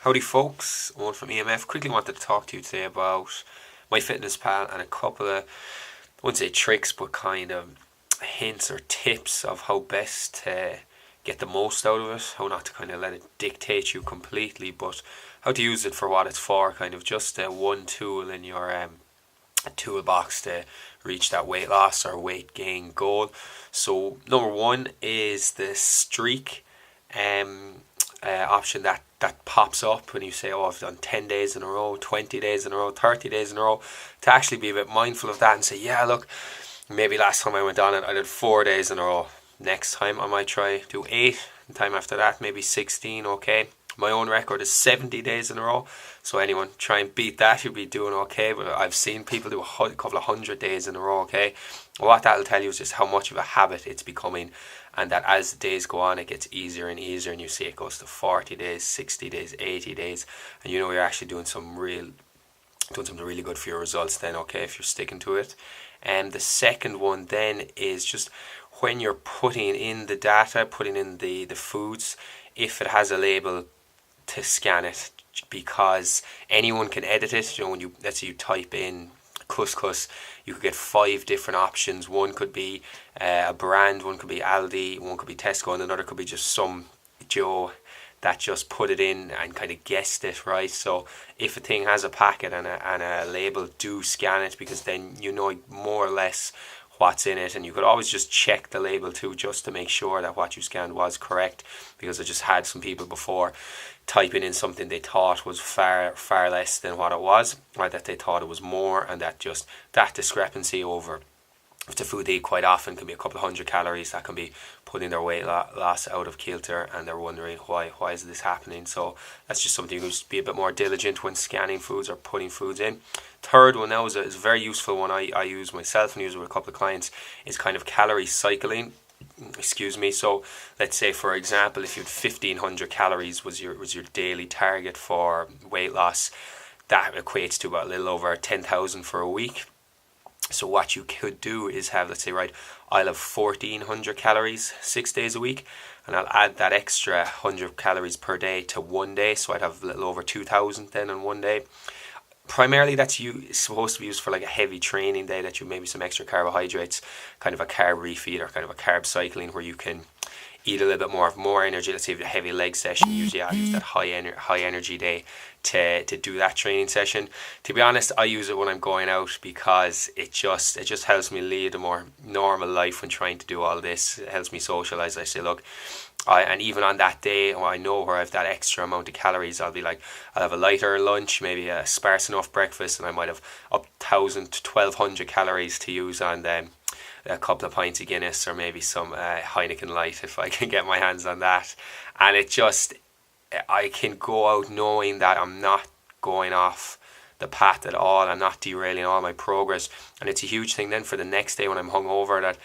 Howdy folks, Owen from EMF. Quickly wanted to talk to you today about Myfitnesspal and a couple of, I wouldn't say tricks, but kind of hints or tips of how best to get the most out of it, how not to kind of let it dictate you completely, but how to use it for what it's for, kind of just one tool in your toolbox to reach that weight loss or weight gain goal. So number one is the streak option that pops up when you say, oh, I've done 10 days in a row, 20 days in a row, 30 days in a row, to actually be a bit mindful of that and say, yeah, look, maybe last time I went on it I did 4 days in a row. Next time I might try do 8, and time after that maybe 16. Okay, my own record is 70 days in a row, so anyone try and beat that, you'll be doing okay. But I've seen people do a couple of 100 days in a row. Okay, what that'll tell you is just how much of a habit it's becoming, and that as the days go on it gets easier and easier, and you see it goes to 40 days, 60 days, 80 days, and you know you're actually doing something really good for your results then, okay, if you're sticking to it. And the second one then is just when you're putting in the data, putting in the foods, if it has a label, to scan it, because anyone can edit it. You know, when you, let's say you type in couscous, you could get 5 different options. One could be a brand, one could be Aldi, one could be Tesco, and another could be just some Joe that just put it in and kind of guessed it, right? So if a thing has a packet and a label, do scan it, because then you know more or less what's in it, and you could always just check the label too, just to make sure that what you scanned was correct, because I just had some people before typing in something they thought was far less than what it was, or that they thought it was more, and that discrepancy over the food they eat quite often can be a couple of 100 calories that can be putting their weight loss out of kilter, and they're wondering why is this happening. So that's just something you can just be a bit more diligent when scanning foods or putting foods in. Third one now is a very useful one I use myself and use with a couple of clients, is kind of calorie cycling. So let's say, for example, if you had 1500 calories was your daily target for weight loss, that equates to about a little over 10,000 for a week. So what you could do is have, let's say, right, I'll have 1400 calories 6 days a week, and I'll add that extra 100 calories per day to one day, so I'd have a little over 2000 then on one day. Primarily that's supposed to be used for like a heavy training day, that you maybe some extra carbohydrates, kind of a carb refeed or kind of a carb cycling, where you can eat a little bit more energy. Let's say if you have a heavy leg session, usually I'll use that high energy day to do that training session. To be honest, I use it when I'm going out, because it just helps me lead a more normal life when trying to do all this. It helps me socialize. I say, look, and even on that day, I know where I have that extra amount of calories, I'll have a lighter lunch, maybe a sparse enough breakfast, and I might have up 1000 to 1200 calories to use on them. A couple of pints of Guinness, or maybe some Heineken Light if I can get my hands on that. And I can go out knowing that I'm not going off the path at all, I'm not derailing all my progress. And it's a huge thing then for the next day when I'm hungover, that,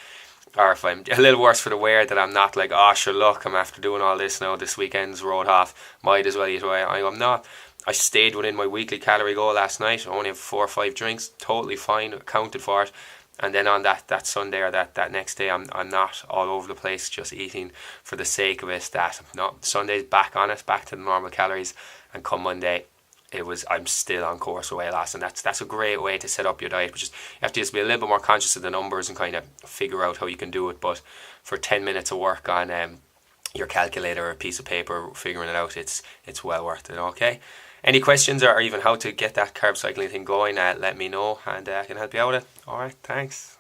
or if I'm a little worse for the wear, that I'm not like, oh sure, look, I'm after doing all this now, this weekend's road off, might as well eat away. I'm not. I stayed within my weekly calorie goal last night. I only have 4 or 5 drinks, totally fine, accounted for it. And then on that Sunday or that next day, I'm not all over the place just eating for the sake of it. That not Sunday's back on it, back to the normal calories, and come Monday, I'm still on course for weight loss. And that's a great way to set up your diet. But you have to just be a little bit more conscious of the numbers and kind of figure out how you can do it. But for 10 minutes of work on your calculator or a piece of paper, figuring it out, it's well worth it. Okay. Any questions, or even how to get that carb cycling thing going, let me know, and I can help you out with it. Alright, thanks.